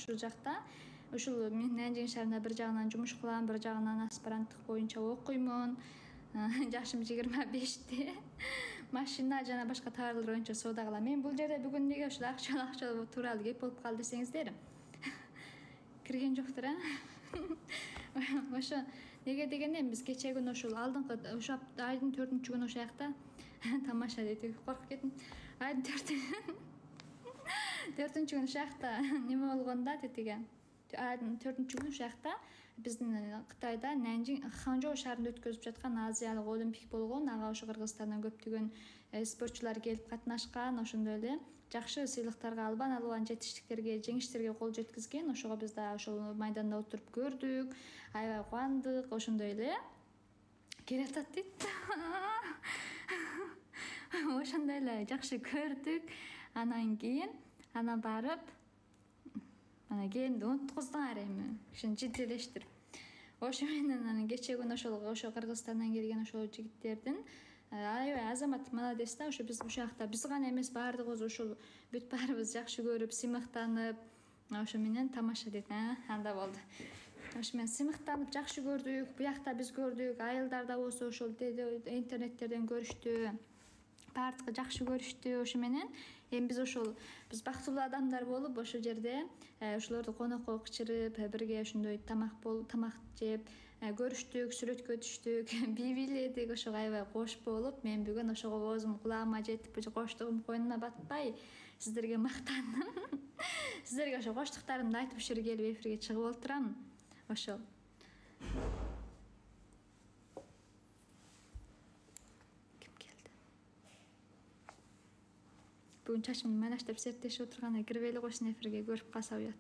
ушул жакта. Ушул мен Нанжин шаарында бир жагынан жумуш кылам, бир жагынан аспиранттык боюнча окуймун. Жашым 25-те. Машина жана башка товарлар боюнча соода кылам. Мен бул жерде бүгүн неге ушул акча тууралуу кеп болуп калды десеңиздер. Кирген жоктур, Ошо неге дегенде биз кечээ күнү ушул алдыңкы ошо айдын 4-күнү ошол жакта тамаша дейт, коркуп кеттим. Айдын 4-күнү ошол жакта неме болгондо тетиге. Айдын 4-күнү ошол жакта биздин Кытайда Нанжин Ханчжоу шаарында өткөзүп жаткан Азиялык олимпик болгон. Ага ошо Кыргызстандан көптөгөн спортчулар келип катнашкан. Ошондой эле жакшы сыйлыктарга, албан жетиштиктерге, жеңиштерге кол жеткизген. Ошого биз да ошол майданда отуруп көрдүк. Аябай кубандык. Ошондой эле келатат дейт. Ошондой эле жакшы көрдүк. Анан кийин барып ана кээимди унуткуздуңар эми. Ошону жидделештирип. Ошо менен анан кечээ күнү ошо Кыргызстандан келген ошол жигиттердин аябай азамат молодец да. Ошо биз ушул жакта биз гана эмес, баардыгыбыз ушул бүт баарыбыз жакшы көрүп, сыймыктанып, ошо менен тамаша дейт. Анда болду. Ошо менен сыймыктанып жакшы көрдүк. Буякта биз көрдүк, айылдар да болсо ошол интернеттерден көрүштү. Баардыгы жакшы көрүштү. Ошо менен эми биз бактылуу адамдар болуп ошол жерде ошолорду конокко чырып, бирге ошондой тамак жеп, көрүштүк, сүрөткө түштүк, би бийледик. Ошого аябай кош болуп, мен бүгүн ошого оозум кулагыма жетип, коштугум койнуна батпай сиздерге мактандым. Сиздерге ошо коштуктарымды айтып ушул жерге келип эфирге чыгып отурам. Ошол. Бүгүн чачымды майлаштырып серттешип отурганда кирип эле койсун эфирге, көрүп калса уят.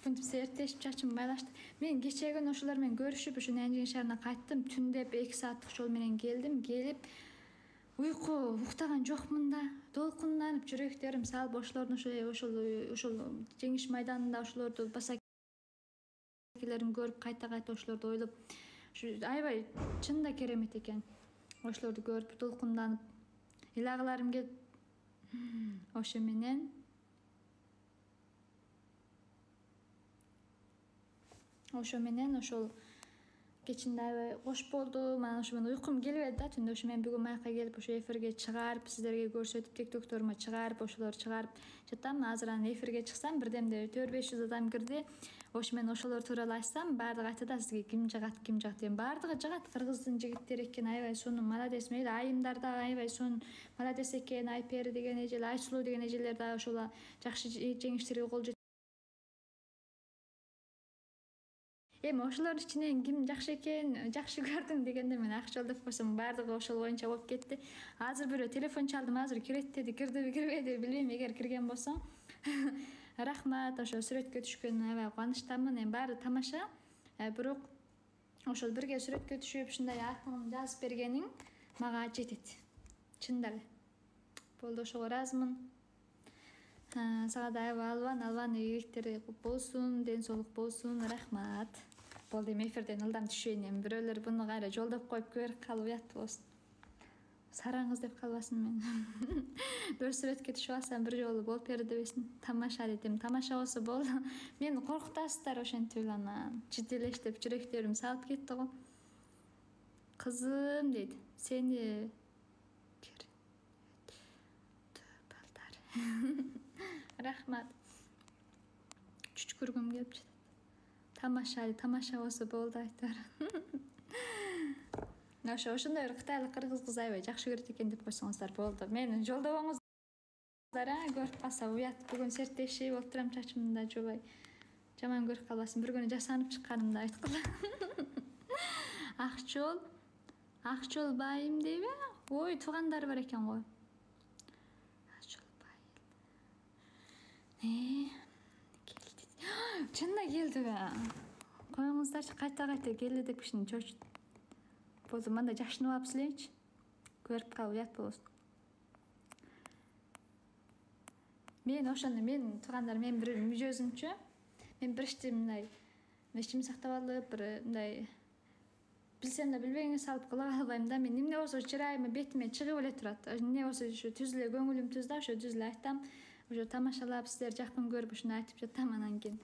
Бүгүн серттешип чачымды майлаштырып. Мен кечээ күнү ошолор менен көрүшүп, ушу Нанжин шаарына кайттым. Түндөп 2 сааттык жол менен келдим. Келип уктаган жокмун да. Долкунданып, жүрөктөрүм салып, ошолордун ошол жеңиш майданында ошолорду басакелерин көрүп, кайта ошолорду ойлоп, аябай чынында керемет экен. Ошолорду көрүп, долкунданып, ыйлагыларым келип, ошо менен ошол кечинде аябай кош болду. Анан ошо менен уйкум келбеди да түндө. Ошо менен бүгүн майка келип, ошо эфирге чыгарып, сиздерге көрсөтүп, тиктокторума чыгарып, ошолорду чыгарып жатам. Азыр анан эфирге чыксам, бирдемде 400-500 адам кирди. Ошо менен ошолор тууралуу айтсам, баардыгы айтат да, сизге ким жагат деген. Баардыгы жагат, кыргыздын жигиттери экен, аябай сонун молодец. Мейли айымдар да аябай сонун молодец экен. Айпери деген эжел, Айсулуу деген эжелер да ошол жакшы жеңиштерге кол жеткизген. Эми ошолордун ичинен ким жакшы экен, жакшы көрдүм дегенде мен Акчол деп койсом, баардыгы ошол боюнча болуп кетти. Азыр бирөө телефон чалдым, азыр кирет деди. Кирдиби, кирбейдиби билбейм. Эгер кирген болсоң, рахмат. Ошо сүрөткө түшкөн аябай кубанычтамын. Эми баары тамаша. Бирок ошол бирге сүрөткө түшүп, ушундай атыңды жазып бергениң мага жетет. Чынында эле. Болду, ошого ыраазымын. Сага да аябай албан ийгиликтер болсун, ден соолук болсун. Рахмат. Болду, эми эфирден ылдам түшөйүн. Эми бирөөлөр буну кайра жолдоп коюп көрүп калып уят болсун. Сараңыз деп калбасын мен. Бир сүрөткө түшүп алсам бир жолу болуп берди дебесин. Тамаша дедим. Тамаша болсо болду. Мени коркутасыздар ошентип эле, анан жидделештип жүрөктөрүм салып кетти го. Кызым дейт. Сени рахмат. Чүчкүргүм келип жатат. Тамаша болсо болду айтар. Ошондой бир кытайлык кыргыз кыз аябай жакшы көрөт экен деп койсоңуздар болду. Мени жолдобоңуздар, көрүп калса уят. Бүгүн серттешип отурам, чачымды да жубай. Жаман көрүп калбасын. Бир күнү жасанып чыкканымды айткыла. Акчол байым дейби? Ой, туугандары бар экен го. Келди. Чынында келдиби? Коюңуздарчы, кайта келди деп кишини чочут. Болду, мындай жашынып алып силейчи. Көрүп калып уят болосун. Мен туугандар, мен бир мүжөзүмчү. Мен бир ишти мындай эчимди сактап алып, бир мындай Bilsem de bilbegine salıp kıla albayım da men emne bolsa çırayıma betime çygyp ele turat. Ne bolsa şu tüzle göňülim tüzda şu tüzle aytam. Oşo tamaşalap sizler jakyn görüp şunu aytyp jatam anan keyin.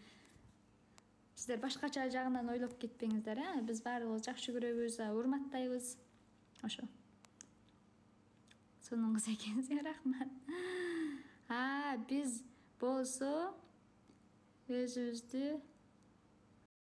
Sizler başkaça jagyndan oylap ketpeňizler, ha? Biz barybız jakşı görebüz, urmatdaýbız. Oşo. Sonuňuz ekensiňer, rahmat. Ha, biz bolsa özübüzdi